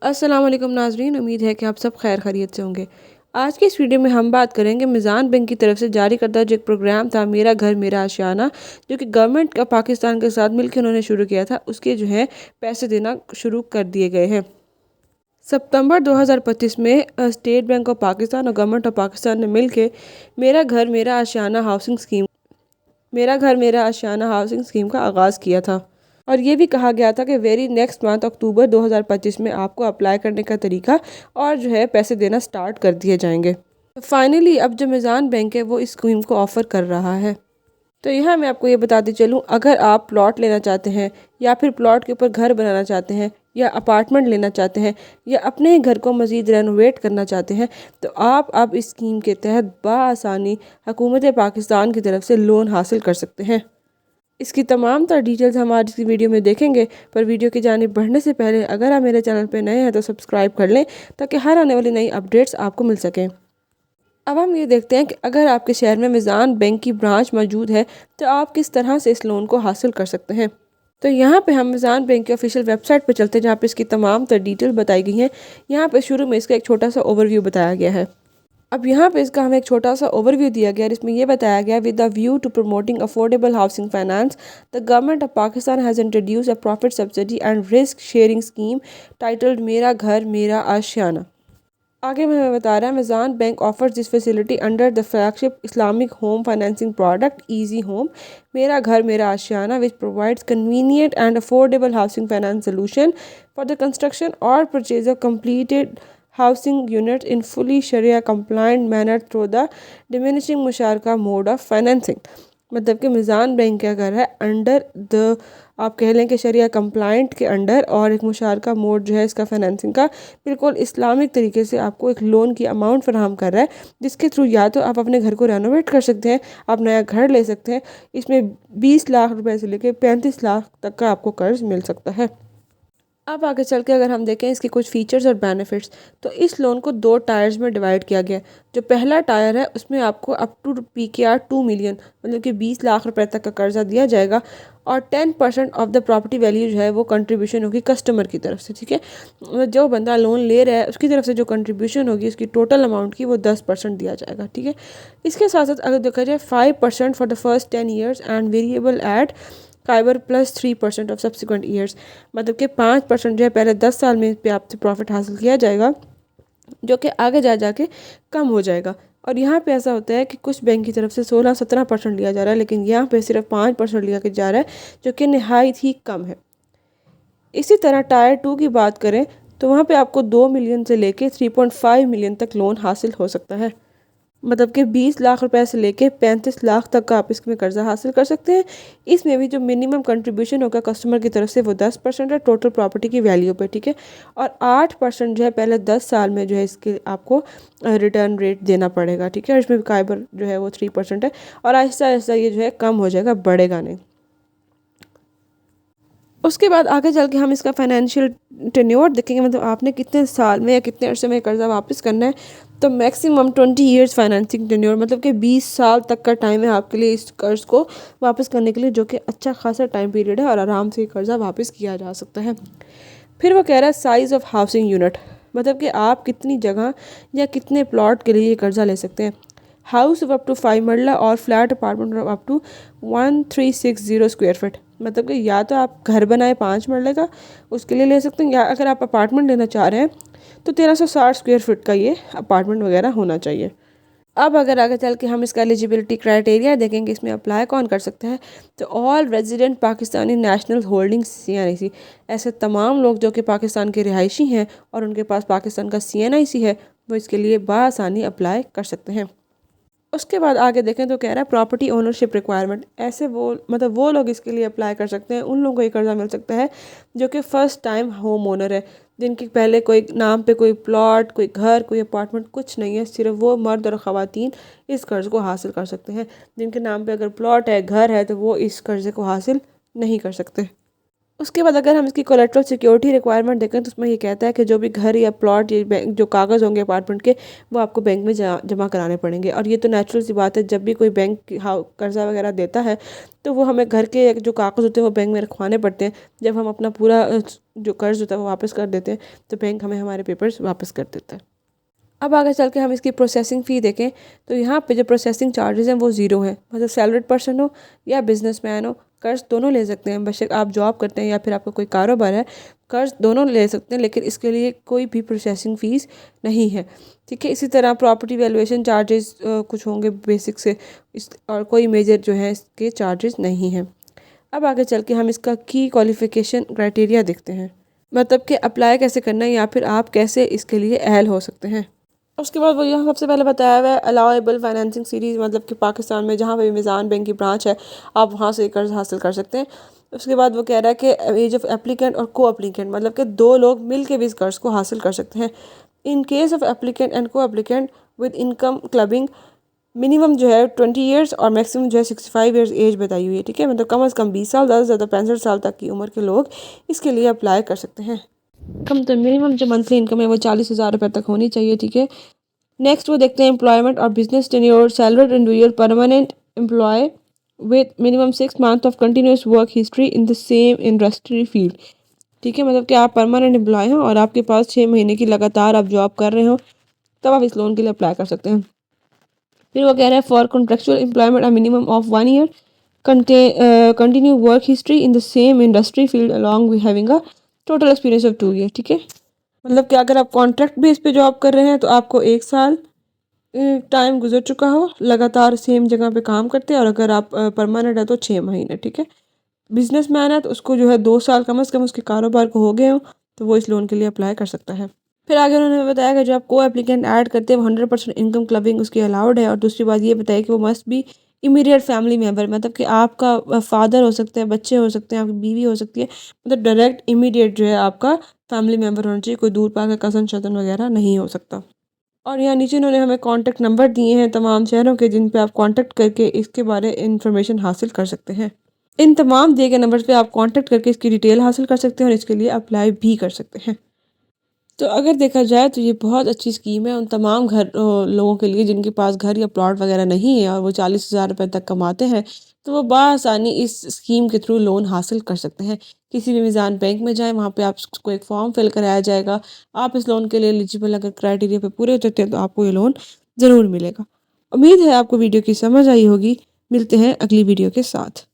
अस्सलाम वालेकुम नाजरीन, उम्मीद है कि आप सब खैर खैरियत से होंगे। आज की इस वीडियो में हम बात करेंगे मिज़ान बैंक की तरफ से जारी करदा जो एक प्रोग्राम था मेरा घर मेरा आशियाना, जो कि गवर्नमेंट का पाकिस्तान के साथ मिलकर उन्होंने शुरू किया था, उसके जो है पैसे देना शुरू कर दिए गए हैं। सितंबर 2025 में स्टेट बैंक ऑफ पाकिस्तान और गवर्नमेंट ऑफ पाकिस्तान ने मिलकर मेरा घर मेरा आशियाना हाउसिंग स्कीम मेरा घर मेरा आशियाना हाउसिंग स्कीम का आगाज़ किया था। और ये भी कहा गया था कि वेरी नेक्स्ट मंथ अक्टूबर 2025 में आपको अप्लाई करने का तरीका और जो है पैसे देना स्टार्ट कर दिए जाएंगे। तो फाइनली अब जो मिज़ान बैंक है वो इस स्कीम को ऑफ़र कर रहा है। तो यहाँ मैं आपको ये बताती चलूँ, अगर आप प्लॉट लेना चाहते हैं या फिर प्लॉट के ऊपर घर बनाना चाहते हैं या अपार्टमेंट लेना चाहते हैं या अपने ही घर को मज़ीद रेनोवेट करना चाहते हैं, तो आप अब इस स्कीम के तहत बाआसानी हुकूमत पाकिस्तान की तरफ से लोन हासिल कर सकते हैं। इसकी तमाम तर डिटेल्स हम आज की वीडियो में देखेंगे, पर वीडियो की जानिब बढ़ने से पहले अगर आप मेरे चैनल पर नए हैं तो सब्सक्राइब कर लें ताकि हर आने वाली नई अपडेट्स आपको मिल सकें। अब हम ये देखते हैं कि अगर आपके शहर में मिज़ान बैंक की ब्रांच मौजूद है तो आप किस तरह से इस लोन को हासिल कर सकते हैं। तो यहाँ पे हम मिज़ान बैंक की ऑफिशियल वेबसाइट पे चलते हैं, जहाँ पे इसकी तमाम तर डिटेल बताई गई हैं। यहाँ पे शुरू में इसका एक छोटा सा ओवरव्यू बताया गया है। अब यहाँ पे इसका हमें एक छोटा सा ओवरव्यू दिया गया है, इसमें यह बताया गया, with the view to promoting affordable housing finance the government of Pakistan has introduce a profit subsidy and risk sharing scheme titled Mera घर मेरा आशियाना। आगे में हमें बता रहा है, Meezan bank offers this facility under the flagship Islamic home financing product easy home मेरा घर मेरा आशियाना, which provides convenient and affordable housing finance solution for the construction और purchase of completed housing units in fully Sharia compliant manner through the diminishing मुशारका mode of financing. मतलब कि Meezan bank क्या कर रहा है, अंडर द आप कह लें कि शरिया कंप्लाइंट के अंडर और एक मुशारका मोड जो है इसका फाइनेंसिंग का, बिल्कुल इस्लामिक तरीके से आपको एक लोन की अमाउंट फराहम कर रहा है, जिसके थ्रू या तो आप अपने घर को रेनोवेट कर सकते हैं, आप नया घर ले सकते हैं। इसमें 20 लाख रुपए से लेकर 35 लाख तक का आपको कर्ज मिल सकता है। अब आगे चल के अगर हम देखें इसके कुछ फीचर्स और बेनिफिट्स, तो इस लोन को दो टायर्स में डिवाइड किया गया है। जो पहला टायर है उसमें आपको अप टू PKR 2 मिलियन मतलब कि 20 लाख रुपए तक का कर्जा दिया जाएगा, और 10% ऑफ द प्रॉपर्टी वैल्यू जो है वो कंट्रीब्यूशन होगी कस्टमर की तरफ से। ठीक है, मतलब जो बंदा लोन ले रहा है उसकी तरफ से जो कंट्रीब्यूशन होगी उसकी टोटल अमाउंट की वो 10% दिया जाएगा। ठीक है, इसके साथ साथ अगर देखा जाए 5% for the first 10 years and variable eight fibre plus 3% of subsequent years, मतलब कि 5% जो है पहले 10 साल में इस पे आपसे प्रॉफिट हासिल किया जाएगा, जो कि आगे जा जाके कम हो जाएगा। और यहाँ पे ऐसा होता है कि कुछ बैंक की तरफ से 16-17% लिया जा रहा है, लेकिन यहाँ पे सिर्फ 5% लिया के जा रहा है, जो कि नहायत ही कम है। इसी तरह टायर 2 की बात करें तो वहाँ पे आपको 2 मिलियन से लेके 3.5 मिलियन तक लोन हासिल हो सकता है, मतलब कि 20 लाख रुपए से लेके 35 लाख तक का आप इसमें कर्जा हासिल कर सकते हैं। इसमें भी जो मिनिमम कंट्रीब्यूशन होगा कस्टमर की तरफ से वो 10% है टोटल प्रॉपर्टी की वैल्यू पे। ठीक है, और 8% जो है पहले 10 साल में जो है इसके आपको रिटर्न रेट देना पड़ेगा। ठीक है, इसमें काइबर जो है वो 3% है, और आहिस्ता आहिस्ता ये जो है कम हो जाएगा, बढ़ेगा नहीं। उसके बाद आगे चल के हम इसका फाइनेंशियल टेन्योर देखेंगे, मतलब आपने कितने साल में या कितने अरसे में कर्जा वापस करना है। तो मैक्सिमम 20 ईयर्स फाइनेंसिंग टेन्योर, मतलब कि 20 साल तक का टाइम है आपके लिए इस कर्ज को वापस करने के लिए, जो कि अच्छा खासा टाइम पीरियड है और आराम से कर्जा वापस किया जा सकता है। फिर वो कह रहा है साइज़ ऑफ हाउसिंग यूनिट, मतलब कि आप कितनी जगह या कितने प्लॉट के लिए ये कर्जा ले सकते हैं। House of up to 5 marla और flat apartment of up to 1360 square feet, मतलब कि या तो आप घर बनाए 5 मरले का उसके लिए ले सकते हैं, या अगर आप अपार्टमेंट लेना चाह रहे हैं तो 1360 स्क्वायर फीट का ये अपार्टमेंट वगैरह होना चाहिए। अब अगर आगे चल के हम इसका एलिजिबिलिटी क्राइटेरिया देखेंगे, इसमें अप्लाई कौन कर सकता है, तो all resident Pakistani national holding CNIC, ऐसे तमाम लोग जो कि पाकिस्तान के रिहायशी हैं और उनके पास पाकिस्तान का CNIC है, वो इसके लिए बआसानी अप्लाई कर सकते हैं। उसके बाद आगे देखें तो कह रहा है प्रॉपर्टी ओनरशिप रिक्वायरमेंट, ऐसे वो मतलब वो लोग इसके लिए अप्लाई कर सकते हैं, उन लोगों को ये कर्जा मिल सकता है जो कि फ़र्स्ट टाइम होम ओनर है, जिनके पहले कोई नाम पे कोई प्लॉट कोई घर कोई अपार्टमेंट कुछ नहीं है, सिर्फ वो मर्द और ख़वातीन इस कर्ज़ को हासिल कर सकते हैं। जिनके नाम पे अगर प्लॉट है घर है तो वो इस कर्ज़े को हासिल नहीं कर सकते। उसके बाद अगर हम इसकी कोलेट्रल सिक्योरिटी रिक्वायरमेंट देखें तो उसमें ये कहता है कि जो भी घर या प्लॉट या बैंक जो कागज़ होंगे अपार्टमेंट के वो आपको बैंक में जमा कराने पड़ेंगे। और ये तो नेचुरल सी बात है, जब भी कोई बैंक कर्जा वगैरह देता है तो वो हमें घर के जो कागज़ होते हैं वो बैंक में रखवाने पड़ते हैं। जब हम अपना पूरा जो कर्ज होता है वो वापस कर देते हैं तो बैंक हमें हमारे पेपर्स वापस कर देता है। अब आगे चल के हम इसकी प्रोसेसिंग फ़ी देखें तो यहाँ पे जो प्रोसेसिंग चार्जेस हैं वो ज़ीरो हैं। मतलब सैलरीड पर्सन हो या बिजनेसमैन हो, कर्ज दोनों ले सकते हैं। बेशक आप जॉब करते हैं या फिर आपका कोई कारोबार है, कर्ज दोनों ले सकते हैं, लेकिन इसके लिए कोई भी प्रोसेसिंग फ़ीस नहीं है। ठीक है, इसी तरह प्रॉपर्टी वैल्यूएशन चार्जेस कुछ होंगे बेसिक से, इस और कोई मेजर जो है इसके चार्जेस नहीं हैं। अब आगे चल के हम इसका की क्वालिफ़िकेशन क्राइटेरिया देखते हैं, मतलब कि अप्लाई कैसे करना है या फिर आप कैसे इसके लिए अहल हो सकते हैं। उसके बाद वो यहाँ सबसे पहले बताया हुआ है अलाउएबल फाइनेंसिंग सीरीज़, मतलब कि पाकिस्तान में जहाँ पे मीज़ान बैंक की ब्रांच है आप वहाँ से कर्ज हासिल कर सकते हैं। उसके बाद वो कह रहा है कि एज ऑफ एप्लीकेंट और को एप्लीकेंट, मतलब कि दो लोग मिल के भी इस कर्ज को हासिल कर सकते हैं। In case of applicant and co applicant with income clubbing, minimum जो है 20 ईयर्स और मैक्सिमम जो है 65 ईयर्स एज बताई हुई है। ठीक है, मतलब कम अज़ कम 20 साल, ज़्यादा से ज़्यादा 65 साल तक की उम्र के लोग इसके लिए अप्लाई कर सकते हैं। कम तो मिनिमम जो मंथली इनकम है वो 40,000 रुपये तक होनी चाहिए। ठीक है, नेक्स्ट वो देखते हैं एम्प्लॉयमेंट और business tenure, salaried individual, permanent employ with minimum 6 month of continuous work history in the same industry field. ठीक है, मतलब कि आप परमानेंट एम्प्लॉय हो और आपके पास 6 महीने की लगातार आप जॉब कर रहे हो, तब आप इस लोन के लिए अप्लाई कर सकते हैं। फिर वो कह रहे हैं for contractual employment a minimum of 1 year, continue work history in the same industry field along with having a total experience of 2 year. ठीक है, मतलब कि अगर आप कॉन्ट्रैक्ट बेस पे जॉब कर रहे हैं तो आपको 1 साल टाइम गुजर चुका हो लगातार सेम जगह पे काम करते हैं, और अगर आप परमानेंट है तो 6 महीने। ठीक है, बिजनेसमैन है तो उसको जो है 2 साल कम से कम उसके कारोबार को हो गए हो तो वो इस लोन के लिए अप्लाई कर सकता है। फिर आगे उन्होंने बताया कि जो आप को एप्लीकेंट ऐड करते हैं वो 100% इनकम क्लबिंग उसकी अलाउड है। और दूसरी बात ये बताया कि वो must be immediate family member, मतलब कि आपका फादर हो सकते हैं, बच्चे हो सकते हैं, आपकी बीवी हो सकती है, मतलब डायरेक्ट इमीडिएट जो है आपका फैमिली मेम्बर होना चाहिए, कोई दूर पार का कज़न शज़न वगैरह नहीं हो सकता। और यहाँ नीचे इन्होंने हमें कॉन्टैक्ट नंबर दिए हैं तमाम शहरों के, जिन पे आप कॉन्टैक्ट करके इसके बारे इंफॉर्मेशन हासिल कर सकते हैं। इन तमाम दिए गए नंबर पे आप कॉन्टैक्ट करके इसकी डिटेल हासिल कर सकते हैं और इसके लिए अप्लाई भी कर सकते हैं। तो अगर देखा जाए तो ये बहुत अच्छी स्कीम है उन तमाम लोगों के लिए जिनके पास घर या प्लॉट वगैरह नहीं है और वो 40,000 रुपये तक कमाते हैं, तो वो बासानी इस स्कीम के थ्रू लोन हासिल कर सकते हैं। किसी भी मीज़ान बैंक में जाएं, वहाँ पे आपको एक फॉर्म फिल कराया जाएगा। आप इस लोन के लिए एलिजिबल अगर क्राइटेरिया पे पूरे उतरते हैं तो आपको ये लोन ज़रूर मिलेगा। उम्मीद है आपको वीडियो की समझ आई होगी। मिलते हैं अगली वीडियो के साथ।